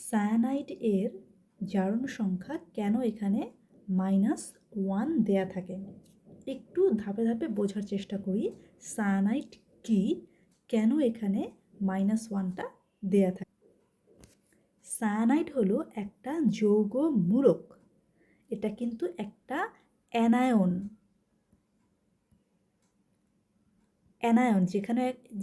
Cyanide এর জারণ সংখ্যা কেন এখানে -1 দেয়া থাকে? একটু ধাপে ধাপে বোঝার চেষ্টা করি। সায়ানাইড কি, কেন এখানে -1টা দেয়া থাকে? সায়ানাইড হলো একটা যৌগ মূলক। এটা কিন্তু একটা অ্যানায়ন।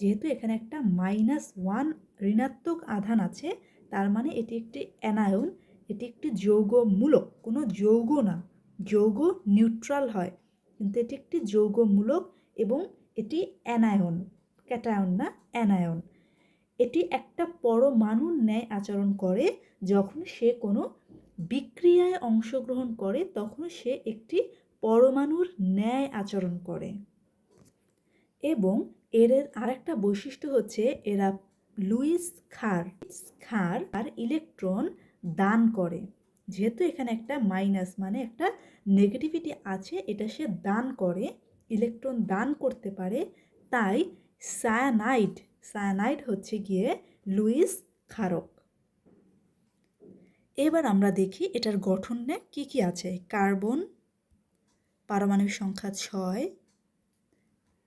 যেহেতু এখানে একটা -1 ঋণাত্মক আধান আছে, তার মানে এটি একটি অ্যানায়ন, এটি একটি যৌগমূলক, কোনো যৌগ না। যৌগ নিউট্রাল হয়, কিন্তু এটি একটি যৌগমূলক এবং এটি অ্যানায়ন, ক্যাটায়ন না, অ্যানায়ন। এটি একটা পরমাণুর ন্যায় আচরণ করে। যখন সে কোনো বিক্রিয়ায় অংশগ্রহণ করে তখন সে একটি পরমাণুর ন্যায় আচরণ করে। এবং এর আরেকটা বৈশিষ্ট্য হচ্ছে এরা লুইস ক্ষার আর ইলেকট্রন দান করে। যেহেতু এখানে একটা মাইনাস মানে একটা নেগেটিভিটি আছে, এটা সে দান করে, ইলেকট্রন দান করতে পারে, তাই সায়ানাইড হচ্ছে গিয়ে লুইস ক্ষারক। এবার আমরা দেখি এটার গঠনে কি কি আছে। কার্বন, পারমাণবিক সংখ্যা 6,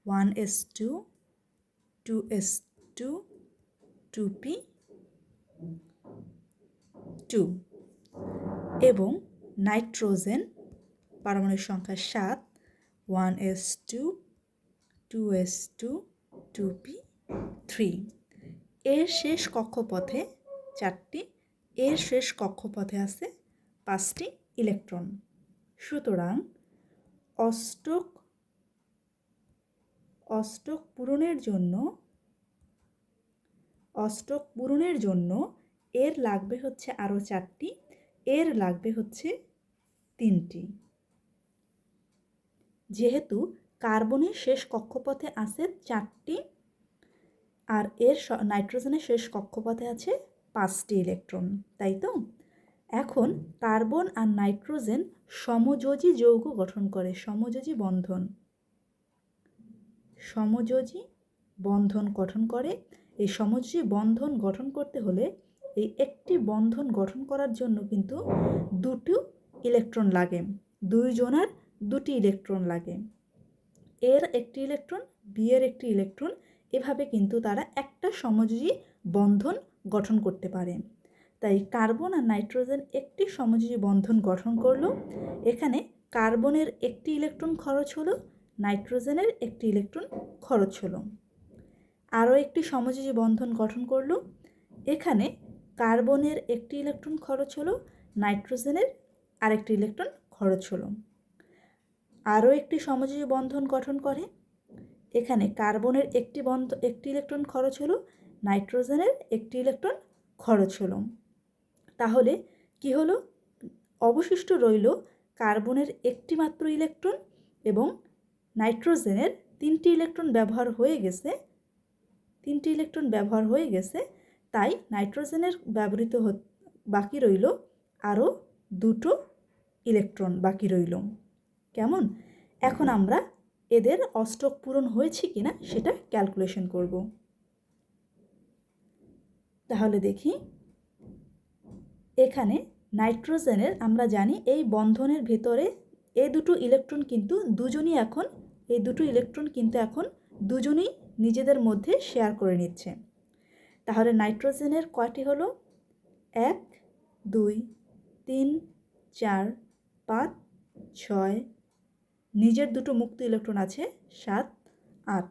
1s2, 2s2, 2p2, এবং নাইট্রোজেন, পারমাণবিক সংখ্যা 7, 1s2, 2s2, 2p3। এর শেষ কক্ষপথে 4টি, এর শেষ কক্ষপথে আছে 5টি ইলেকট্রন। সুতরাং অষ্টক পূরণের জন্য এর লাগবে হচ্ছে আরও 4টি, এর লাগবে হচ্ছে 3টি। যেহেতু কার্বনের শেষ কক্ষপথে আছে 4টি আর নাইট্রোজেনের শেষ কক্ষপথে আছে 5টি ইলেকট্রন, তাই তো? এখন কার্বন আর নাইট্রোজেন সমযোজী যৌগ গঠন করে, সমযোজী বন্ধন গঠন করে। এই সমযোজী বন্ধন গঠন করতে হলে এই একটি বন্ধন গঠন করার জন্য কিন্তু 2টি ইলেকট্রন লাগে, 2 জনের 2টি ইলেকট্রন লাগে। এর একটি ইলেকট্রন, বি এর একটি ইলেকট্রন, এভাবে কিন্তু তারা একটা সমযোজী বন্ধন গঠন করতে পারে। তাই কার্বন আর নাইট্রোজেন একটি সমযোজী বন্ধন গঠন করলো। এখানে কার্বনের একটি ইলেকট্রন খরচ হলো, নাইট্রোজেনের একটি ইলেকট্রন খরচ হলো। আরও একটি সমযোজী বন্ধন গঠন করলো। এখানে কার্বনের একটি ইলেকট্রন খরচ হলো, নাইট্রোজেনের আরেকটি ইলেকট্রন খরচ হলো। আরও একটি সমযোজী বন্ধন গঠন করে। এখানে কার্বনের একটি ইলেকট্রন খরচ হলো, নাইট্রোজেনের একটি ইলেকট্রন খরচ হলো। তাহলে কি হলো? অবশিষ্ট রইল কার্বনের একটি মাত্র ইলেকট্রন এবং নাইট্রোজেনের 3টি ইলেকট্রন ব্যবহার হয়ে গেছে। তাই নাইট্রোজেনের বাকি রইল আরও 2টো ইলেকট্রন বাকি রইল। কেমন? এখন আমরা এদের অষ্টক পূরণ হয়েছে কিনা সেটা ক্যালকুলেশন করব। তাহলে দেখি, এখানে নাইট্রোজেনের আমরা জানি এই বন্ধনের ভেতরে এই দুটো ইলেকট্রন কিন্তু দুজনেই নিজেদের মধ্যে শেয়ার করে নিচ্ছে। তাহলে নাইট্রোজেনের কয়টি হলো? 1, 2, 3, 4, 5, 6, নিজের 2টো মুক্ত ইলেকট্রন আছে 7, 8।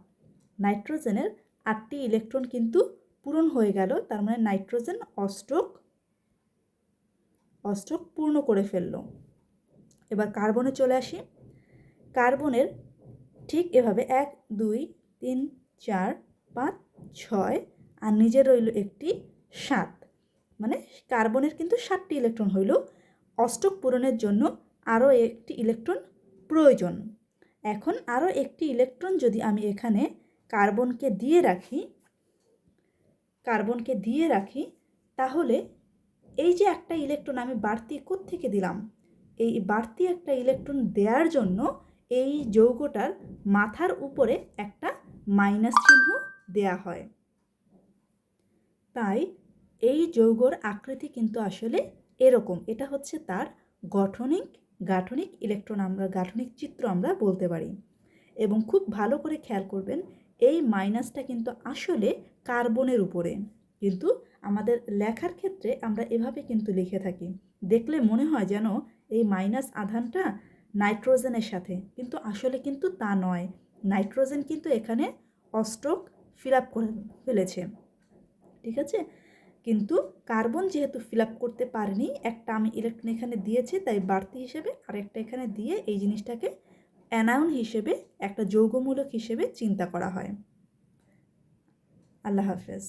নাইট্রোজেনের 8টি ইলেকট্রন কিন্তু পূরণ হয়ে গেল, তার মানে নাইট্রোজেন অষ্টক পূর্ণ করে ফেলল। এবার কার্বনে চলে আসি। কার্বনের ঠিক এভাবে 1, 2, 3, 4, 5, 6 আর নিজের রইল একটি 7, মানে কার্বনের কিন্তু 7টি ইলেকট্রন হইল। অষ্টক পূরণের জন্য আরও একটি ইলেকট্রন প্রয়োজন। এখন আরও একটি ইলেকট্রন যদি আমি এখানে কার্বনকে দিয়ে রাখি তাহলে এই যে একটা ইলেকট্রন আমি বাড়তি কোত্থেকে দিলাম, এই বাড়তি একটা ইলেকট্রন দেওয়ার জন্য এই যৌগটার মাথার উপরে একটা মাইনাস চিহ্ন দেয়া হয়। তাই এই যৌগর আকৃতি কিন্তু আসলে এরকম। এটা হচ্ছে তার গাঠনিক ইলেকট্রন, আমরা গাঠনিক চিত্র আমরা বলতে পারি। এবং খুব ভালো করে খেয়াল করবেন, এই মাইনাসটা কিন্তু আসলে কার্বনের উপরে, কিন্তু আমাদের লেখার ক্ষেত্রে আমরা এভাবে কিন্তু লিখে থাকি। দেখলে মনে হয় যেন এই মাইনাস আধানটা নাইট্রোজেনের সাথে, কিন্তু আসলে কিন্তু তা নয়। নাইট্রোজেন কিন্তু এখানে অষ্টক ফিল আপ করে ফেলেছে, ঠিক আছে। কিন্তু কার্বন যেহেতু ফিল আপ করতে পারেনি, একটা আমি ইলেকট্রন এখানে দিয়েছি, তাই বাড়তি হিসেবে আরেকটা এখানে দিয়ে এই জিনিসটাকে অ্যানায়ন হিসেবে, একটা যৌগমূলক হিসেবে চিন্তা করা হয়। আল্লাহ হাফেজ।